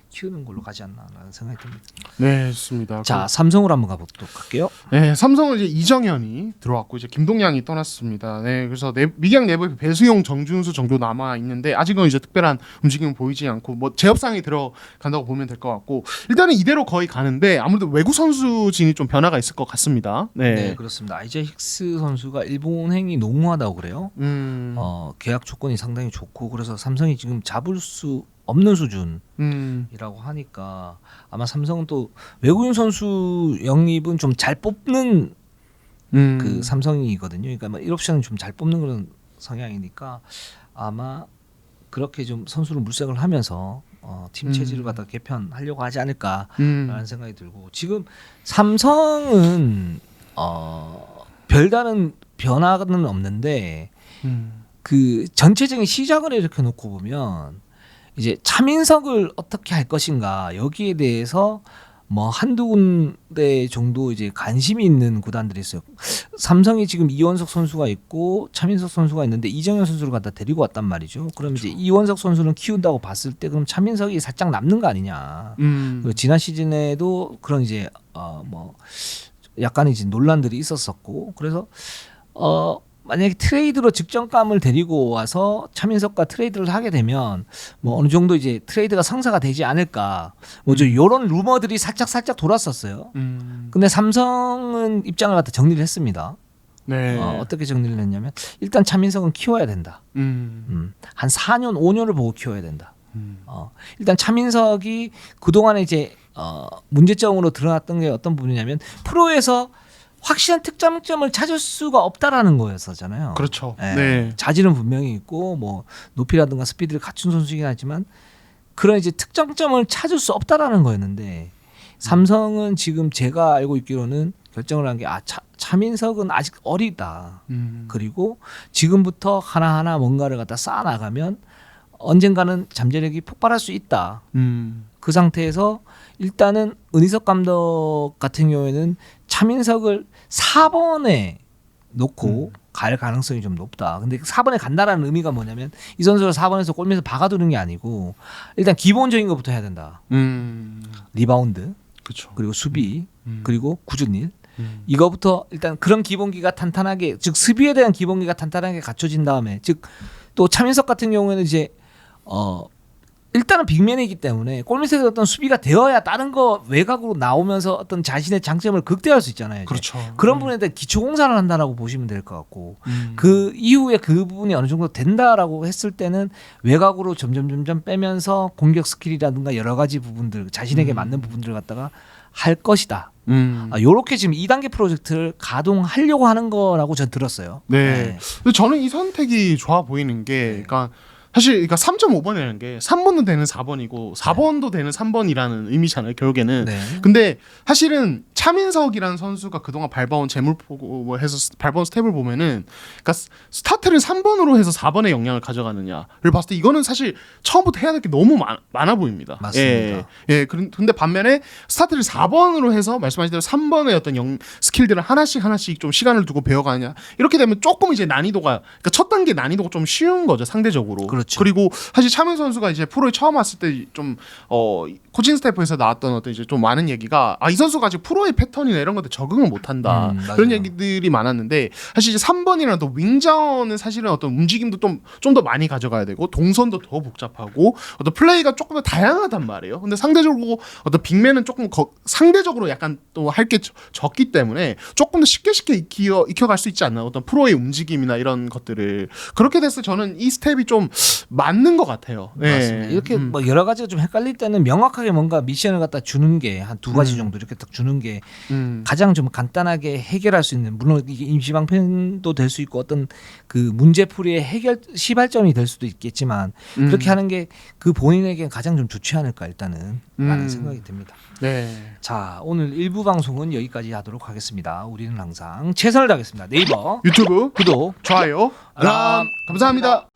키우는 걸로 가지 않나라는 생각이 듭니다. 네, 좋습니다. 자, 삼성으로 한번 가보도록 할게요. 네, 삼성은 이제 이정현이 들어왔고 이제 김동양이 떠났습니다. 네, 그래서 미경 내부에 배수용, 정준수 정도 남아 있는데 아직은 이제 특별한 움직임은 보이지 않고 뭐 재협상이 들어간다고 보면 될 것 같고 일단은 이대로 거의 가는데 아무래도 외국 선수진이 좀 변화가 있을 것 같습니다. 네, 그렇습니다. 아이자 힉스 선수가 일본행이 농후하다고 그래요. 계약 조건이 상당히 좋고 그래서 삼성이 지금 잡을 수 없는 수준이라고 하니까 아마 삼성은 또 외국인 선수 영입은 좀 잘 뽑는 그 삼성이거든요. 그러니까 뭐 1옵션은 좀 잘 뽑는 그런 성향이니까 아마 그렇게 좀 선수를 물색을 하면서 팀 체질을 갖다 개편하려고 하지 않을까라는 생각이 들고 지금 삼성은 별다른 변화는 없는데 그 전체적인 시장을 이렇게 놓고 보면 이제 차민석을 어떻게 할 것인가 여기에 대해서 뭐 한두 군데 정도 이제 관심이 있는 구단들이 있어요. 삼성이 지금 이원석 선수가 있고 차민석 선수가 있는데 이정현 선수를 갖다 데리고 왔단 말이죠. 그럼 이제 이원석 선수는 키운다고 봤을 때 그럼 차민석이 살짝 남는 거 아니냐. 그리고 지난 시즌에도 그런 이제 뭐 약간 이제 논란들이 있었었고 그래서 만약에 트레이드로 직전감을 데리고 와서 차민석과 트레이드를 하게 되면 뭐 어느 정도 이제 트레이드가 성사가 되지 않을까 뭐죠 이런 루머들이 살짝 살짝 돌았었어요. 근데 삼성은 입장을 갖다 정리를 했습니다. 네. 어떻게 정리를 했냐면 일단 차민석은 키워야 된다. 한 4년 5년을 보고 키워야 된다. 일단 차민석이 그동안에 이제 문제점으로 드러났던 게 어떤 부분이냐면 프로에서 확실한 특장점을 찾을 수가 없다라는 거였었잖아요. 그렇죠. 예. 네. 자질은 분명히 있고 뭐 높이라든가 스피드를 갖춘 선수이긴 하지만 그런 이제 특장점을 찾을 수 없다라는 거였는데 삼성은 지금 제가 알고 있기로는 결정을 한 게 차민석은 아직 어리다. 그리고 지금부터 하나하나 뭔가를 갖다 쌓아 나가면 언젠가는 잠재력이 폭발할 수 있다. 그 상태에서 일단은 은희석 감독 같은 경우에는 차민석을 4번에 놓고 갈 가능성이 좀 높다. 근데 4번에 간다라는 의미가 뭐냐면 이 선수를 4번에서 골밑에서 박아두는 게 아니고 일단 기본적인 것부터 해야 된다. 리바운드, 그렇죠. 그리고 수비, 그리고 굳은 일. 이거부터 일단 그런 기본기가 탄탄하게, 즉 수비에 대한 기본기가 탄탄하게 갖춰진 다음에, 즉 또 차민석 같은 경우에는 이제 일단은 빅맨이기 때문에 골밑에서 어떤 수비가 되어야 다른 거 외곽으로 나오면서 어떤 자신의 장점을 극대화할 수 있잖아요. 이제. 그렇죠. 그런 부분에 대한 기초 공사를 한다라고 보시면 될 것 같고 그 이후에 그 부분이 어느 정도 된다라고 했을 때는 외곽으로 점점 빼면서 공격 스킬이라든가 여러 가지 부분들 자신에게 맞는 부분들을 갖다가 할 것이다. 요렇게 지금 2단계 프로젝트를 가동하려고 하는 거라고 전 들었어요. 네. 근데 저는 이 선택이 좋아 보이는 게, 그러니까 사실 그러니까 3.5번이라는 게 3번도 되는 4번이고 4번도 되는 3번이라는 의미잖아요, 결국에는. 네. 근데 사실은 차민석이라는 선수가 그동안 밟아온 재물포고 해서 밟아온 스텝을 보면은, 그러니까 스타트를 3번으로 해서 4번의 영향을 가져가느냐를 봤을 때 이거는 사실 처음부터 해야 될 게 너무 많아 보입니다. 맞습니다. 예. 근데 반면에 스타트를 4번으로 해서 말씀하신 대로 3번의 어떤 스킬들을 하나씩 좀 시간을 두고 배워가느냐, 이렇게 되면 조금 이제 난이도가, 그러니까 첫 단계 난이도가 좀 쉬운 거죠, 상대적으로. 그렇죠. 그리고 사실 차민 선수가 이제 프로에 처음 왔을 때 좀 코칭 스태프에서 나왔던 어떤 이제 좀 많은 얘기가, 이 선수가 아직 프로의 패턴이나 이런 것들 적응을 못한다, 그런 얘기들이 많았는데, 사실 이제 3번이랑 또 윙전은 사실은 어떤 움직임도 좀 더 많이 가져가야 되고 동선도 더 복잡하고 어떤 플레이가 조금 더 다양하단 말이에요. 근데 상대적으로 어떤 빅맨은 조금 상대적으로 약간 또 할 게 적기 때문에 조금 더 쉽게 익혀갈 수 있지 않나, 어떤 프로의 움직임이나 이런 것들을. 그렇게 됐을 때 저는 이 스텝이 좀 맞는 것 같아요. 맞습니다. 이렇게 뭐 여러 가지가 좀 헷갈릴 때는 명확하게 뭔가 미션을 갖다 주는 게 한 두 가지 정도 이렇게 딱 주는 게 가장 좀 간단하게 해결할 수 있는, 물론 이게 임시방편도 될 수 있고 어떤 그 문제풀이의 해결 시발점이 될 수도 있겠지만 그렇게 하는 게 그 본인에게 가장 좀 좋지 않을까 일단은 라는 생각이 듭니다. 네. 자, 오늘 1부 방송은 여기까지 하도록 하겠습니다. 우리는 항상 최선을 다하겠습니다. 네이버 유튜브 구독 좋아요 알람 감사합니다.